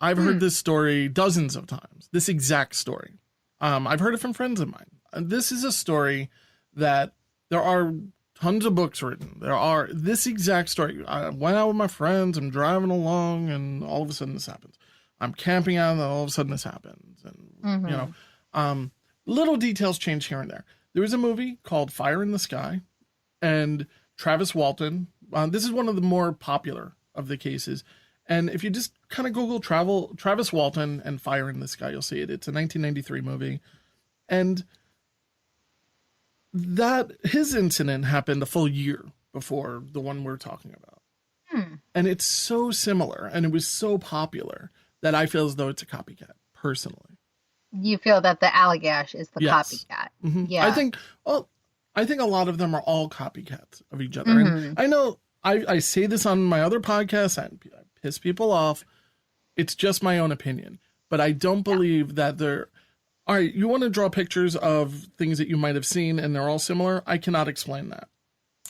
I've heard this story dozens of times, this exact story. I've heard it from friends of mine. And this is a story that there are tons of books written. This exact story. I went out with my friends, I'm driving along, and all of a sudden this happens. I'm camping out, and all of a sudden this happens. And, little details change here and there. There was a movie called Fire in the Sky, and Travis Walton, this is one of the more popular of the cases. And if you just kind of Google Travis Walton and Fire in the Sky, you'll see it. It's a 1993 movie. And his incident happened a full year before the one we're talking about. And it's so similar, and it was so popular that I feel as though it's a copycat, personally. You feel that the Allagash is the copycat. Mm-hmm. Yeah. I think a lot of them are all copycats of each other. And I know I say this on my other podcasts, and I piss people off. It's just my own opinion. But I don't believe that they're... All right, you want to draw pictures of things that you might have seen and they're all similar? I cannot explain that.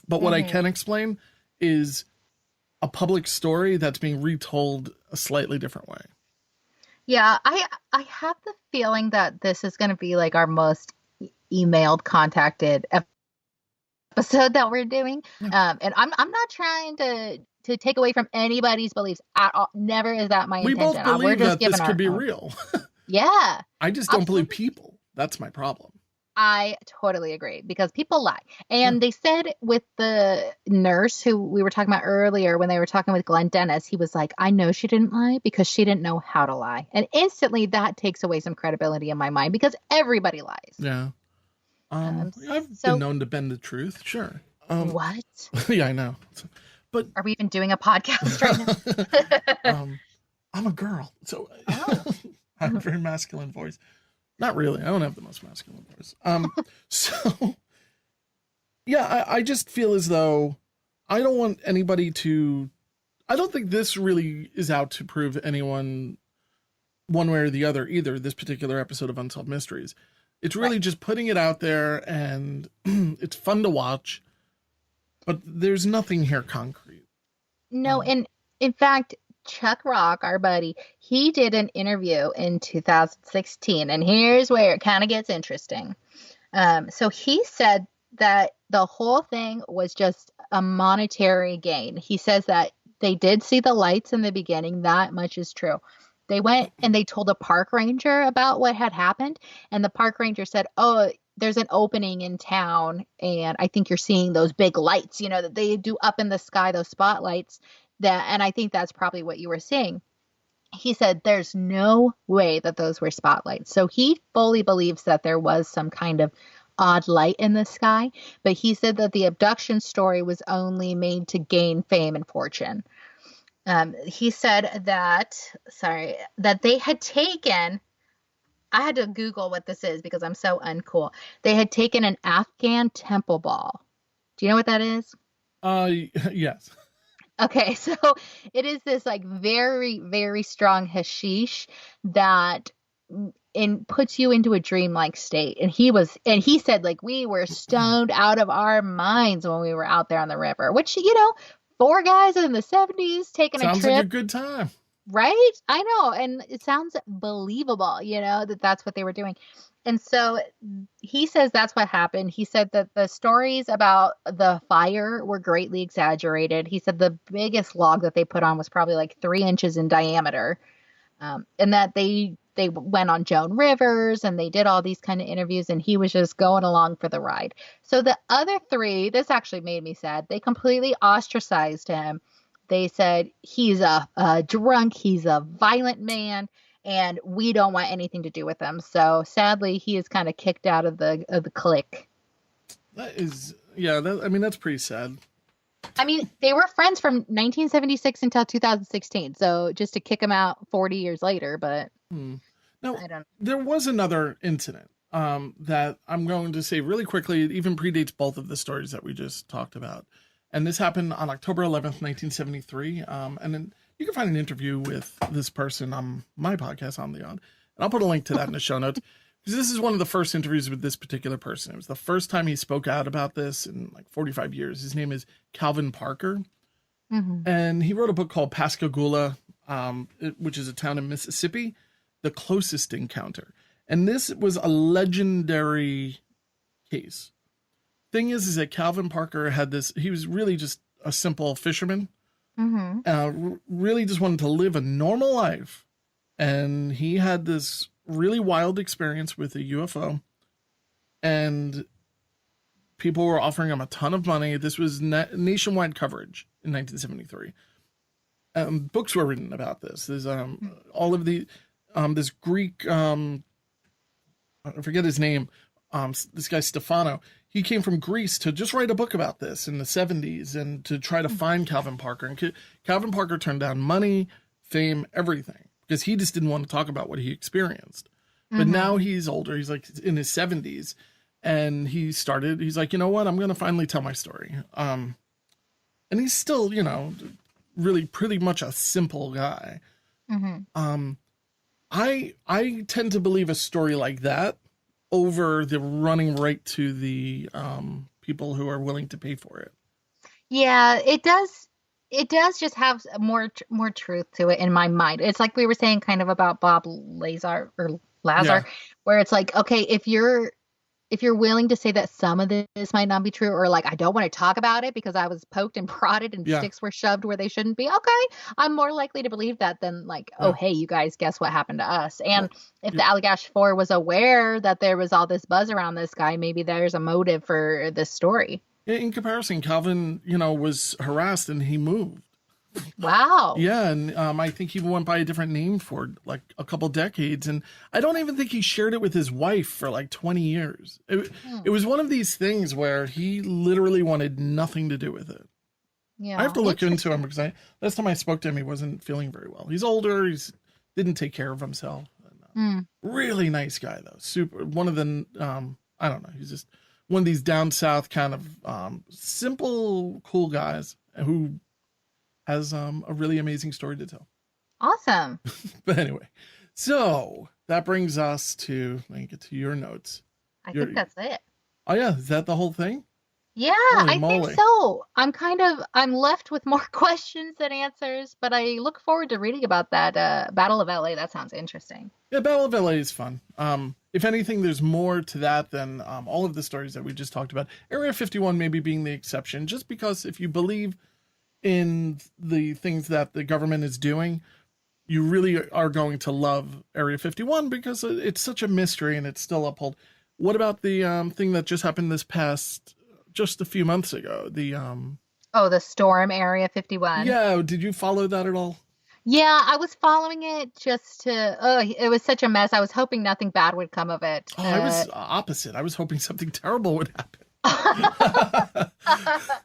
But what I can explain is a public story that's being retold a slightly different way. Yeah, I have the feeling that this is going to be like our most emailed, contacted episode that we're doing. And I'm not trying to take away from anybody's beliefs at all. Never is that my intention. We both believe that this could be real. Yeah. I just don't believe people. That's my problem. I totally agree, because people lie. And they said with the nurse who we were talking about earlier, when they were talking with Glenn Dennis, he was like, I know she didn't lie because she didn't know how to lie. And instantly that takes away some credibility in my mind, because everybody lies. Yeah. I've been known to bend the truth. Sure. What? Yeah, I know. But are we even doing a podcast right now? I'm a girl, so I have a very masculine voice. Not really. I don't have the most masculine voice. So yeah, I just feel as though I don't want anybody to. I don't think this really is out to prove anyone one way or the other either. This particular episode of Unsolved Mysteries, it's really just putting it out there, and it's fun to watch. But there's nothing here concrete. No, and in fact, Chuck Rock, our buddy, he did an interview in 2016, and here's where it kind of gets interesting. So he said that the whole thing was just a monetary gain. He says that they did see the lights in the beginning. That much is true. They went and they told a park ranger about what had happened, and the park ranger said, oh, there's an opening in town, and I think you're seeing those big lights, that they do up in the sky, those spotlights. And I think that's probably what you were seeing. He said there's no way that those were spotlights. So he fully believes that there was some kind of odd light in the sky. But he said that the abduction story was only made to gain fame and fortune. He said that they had taken, I had to Google what this is because I'm so uncool. They had taken an Afghan temple ball. Do you know what that is? Yes. Okay, so it is this like very, very strong hashish that puts you into a dreamlike state. And he said like we were stoned out of our minds when we were out there on the river, which, 4 guys in the 70s taking a Sounds trip. like a good time. Right? I know. And it sounds believable, that that's what they were doing. And so he says that's what happened. He said that the stories about the fire were greatly exaggerated. He said the biggest log that they put on was probably like 3 inches in diameter. And that they went on Joan Rivers and they did all these kind of interviews, and he was just going along for the ride. So the other 3, this actually made me sad. They completely ostracized him. They said he's a drunk, he's a violent man, and we don't want anything to do with him. So sadly, he is kind of kicked out of the clique. That is, yeah. That's pretty sad. I mean, they were friends from 1976 until 2016. So just to kick him out 40 years later, but Now, I don't. There was another incident that I'm going to say really quickly. It even predates both of the stories that we just talked about. And this happened on October 11th, 1973. And then you can find an interview with this person on my podcast, On the Odd. And I'll put a link to that in the show notes. Because this is one of the first interviews with this particular person. It was the first time he spoke out about this in like 45 years. His name is Calvin Parker. Mm-hmm. And he wrote a book called Pascagoula, which is a town in Mississippi, The Closest Encounter. And this was a legendary case. Thing is that Calvin Parker had this, he was really just a simple fisherman, really just wanted to live a normal life. And he had this really wild experience with a UFO, and people were offering him a ton of money. This was nationwide coverage in 1973. Books were written about this. There's all of the, this Greek, I forget his name, this guy Stefano, he came from Greece to just write a book about this in the 70s and to try to find Calvin Parker. And Calvin Parker turned down money, fame, everything, because he just didn't want to talk about what he experienced. But now he's older. He's like in his 70s. And he's like, you know what? I'm going to finally tell my story. And he's still, really pretty much a simple guy. I tend to believe a story like that over the running right to the people who are willing to pay for it. Yeah, it does. It does just have more truth to it in my mind. It's like we were saying kind of about Bob Lazar, where it's like, okay, if you're willing to say that some of this might not be true, or like, I don't want to talk about it because I was poked and prodded and sticks were shoved where they shouldn't be. Okay. I'm more likely to believe that than like, oh, hey, you guys, guess what happened to us? And if the Allagash Four was aware that there was all this buzz around this guy, maybe there's a motive for this story. In comparison, Calvin, was harassed and he moved. Wow. Yeah, and I think he went by a different name for like a couple decades, and I don't even think he shared it with his wife for like 20 years. It was one of these things where he literally wanted nothing to do with it. Yeah, I have to look into him because last time I spoke to him, he wasn't feeling very well. He's older. Didn't take care of himself. Really nice guy though. Super. One of the I don't know. He's just one of these down south kind of simple, cool guys who has a really amazing story to tell. Awesome. But anyway, so that brings us to, let me get to your notes. I think that's it. Oh yeah, is that the whole thing? Yeah, I think so. I'm left with more questions than answers, but I look forward to reading about that Battle of LA. That sounds interesting. Yeah, Battle of LA is fun. If anything, there's more to that than all of the stories that we just talked about. Area 51 maybe being the exception, just because if you believe in the things that the government is doing, you really are going to love Area 51 because it's such a mystery and it's still uphold. What about the thing that just happened just a few months ago? The storm, Area 51. Yeah, did you follow that at all? Yeah, I was following it it was such a mess. I was hoping nothing bad would come of it. Oh, I was opposite. I was hoping something terrible would happen.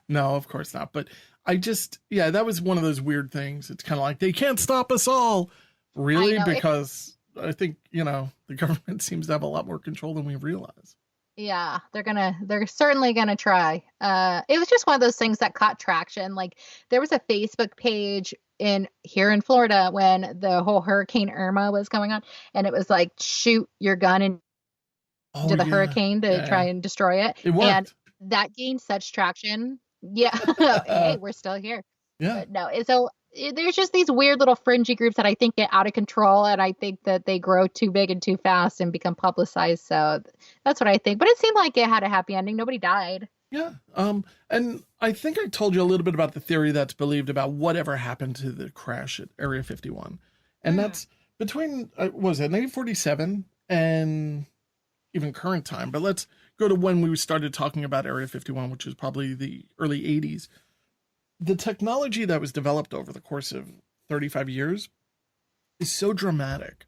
No, of course not. But that was one of those weird things. It's kind of like, they can't stop us all. Really? Because I think, the government seems to have a lot more control than we realize. Yeah, they're certainly gonna try. It was just one of those things that caught traction. Like, there was a Facebook page here in Florida when the whole Hurricane Irma was going on, and it was like, shoot your gun into the hurricane to try and destroy it. It worked. And that gained such traction. Yeah. Hey, we're still here. Yeah. But no, so there's just these weird little fringy groups that I think get out of control, and I think that they grow too big and too fast and become publicized. So that's what I think. But it seemed like it had a happy ending. Nobody died. Yeah. And I think I told you a little bit about the theory that's believed about whatever happened to the crash at Area 51. And that's between, what was it, 1947 and even current time. But let's go to when we started talking about Area 51, which is probably the early 80s. The technology that was developed over the course of 35 years is so dramatic.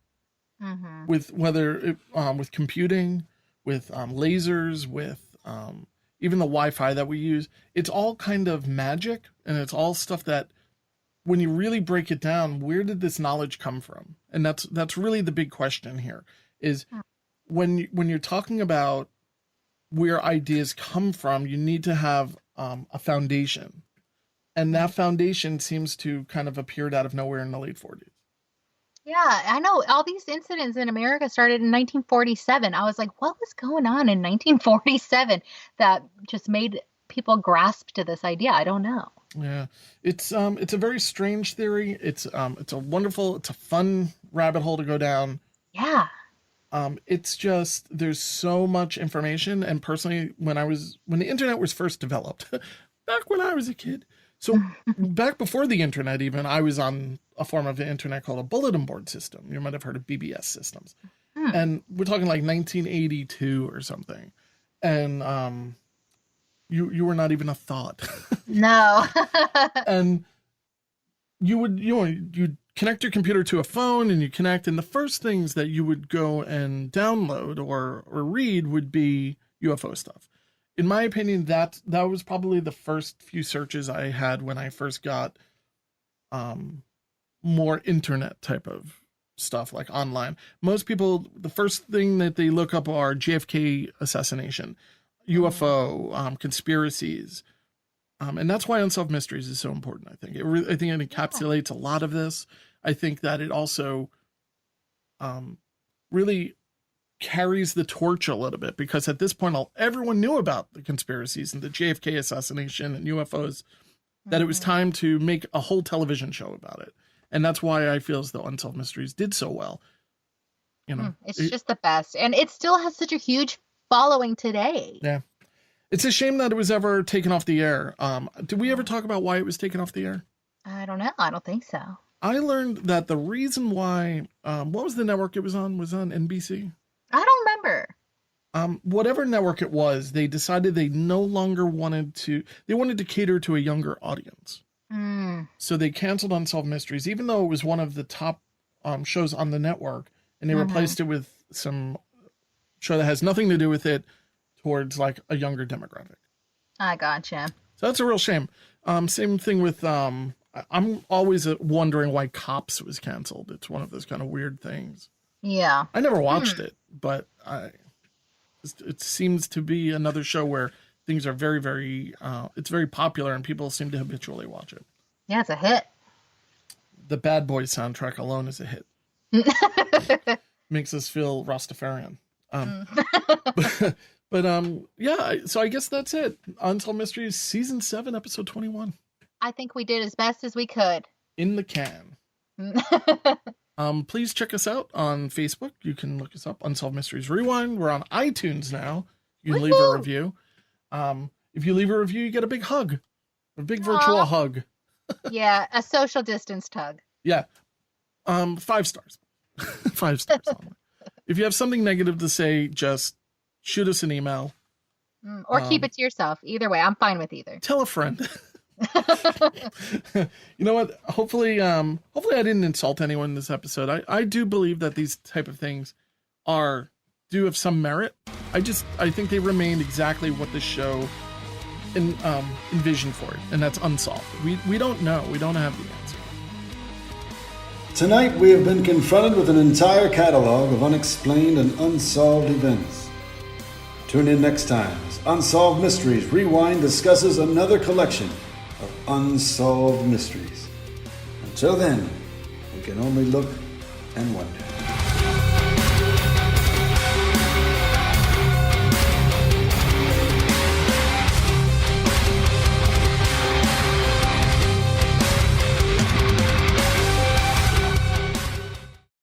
With with computing, with lasers, with even the Wi-Fi that we use. It's all kind of magic, and it's all stuff that, when you really break it down, where did this knowledge come from? And that's really the big question here, is when you're talking about where ideas come from, you need to have a foundation. And that foundation seems to kind of appeared out of nowhere in the late 40s. Yeah, I know all these incidents in America started in 1947. I was like, what was going on in 1947 that just made people grasp to this idea? I don't know. Yeah, it's a very strange theory. It's a fun rabbit hole to go down. Yeah. It's just, there's so much information. And personally, when the internet was first developed, back when I was a kid, so back before the internet even, I was on a form of the internet called a bulletin board system. You might have heard of BBS systems. And we're talking like 1982 or something. And you were not even a thought. No. And you'd connect your computer to a phone, and you connect, and the first things that you would go and download or read would be UFO stuff. In my opinion, that was probably the first few searches I had when I first got more internet type of stuff, like online. Most people, the first thing that they look up are JFK assassination, UFO, conspiracies. And that's why Unsolved Mysteries is so important, I think. I think it encapsulates a lot of this. I think that it also really carries the torch a little bit, because at this point, everyone knew about the conspiracies and the JFK assassination and UFOs, that it was time to make a whole television show about it. And that's why I feel as though Unsolved Mysteries did so well. You know, it's just the best. And it still has such a huge following today. Yeah. It's a shame that it was ever taken off the air. Did we ever talk about why it was taken off the air? I don't know. I don't think so. I learned that the reason why, what was the network it was on? Was it on NBC? I don't remember. Whatever network it was, they decided they no longer wanted to cater to a younger audience. So they canceled Unsolved Mysteries, even though it was one of the top shows on the network, and they replaced it with some show that has nothing to do with it, towards like a younger demographic. I gotcha. So that's a real shame. Same thing with, I'm always wondering why Cops was canceled. It's one of those kind of weird things. Yeah. I never watched it, but it seems to be another show where things are very, very, it's very popular and people seem to habitually watch it. Yeah, it's a hit. The Bad Boys soundtrack alone is a hit. Makes us feel Rastafarian. But yeah, so I guess that's it. Unsolved Mysteries, Season 7, Episode 21. I think we did as best as we could. In the can. Please check us out on Facebook. You can look us up, Unsolved Mysteries Rewind. We're on iTunes now. You can leave a review. If you leave a review, you get a big hug. A big virtual hug. Yeah, a social distanced hug. Yeah. 5 stars. 5 stars. If you have something negative to say, just shoot us an email. Or keep it to yourself. Either way, I'm fine with either. Tell a friend. You know what? Hopefully I didn't insult anyone in this episode. I do believe that these type of things do have some merit. I think they remained exactly what the show envisioned for it, and that's unsolved. We don't know. We don't have the answer. Tonight we have been confronted with an entire catalog of unexplained and unsolved events. Tune in next time as Unsolved Mysteries Rewind discusses another collection of unsolved mysteries. Until then, we can only look and wonder.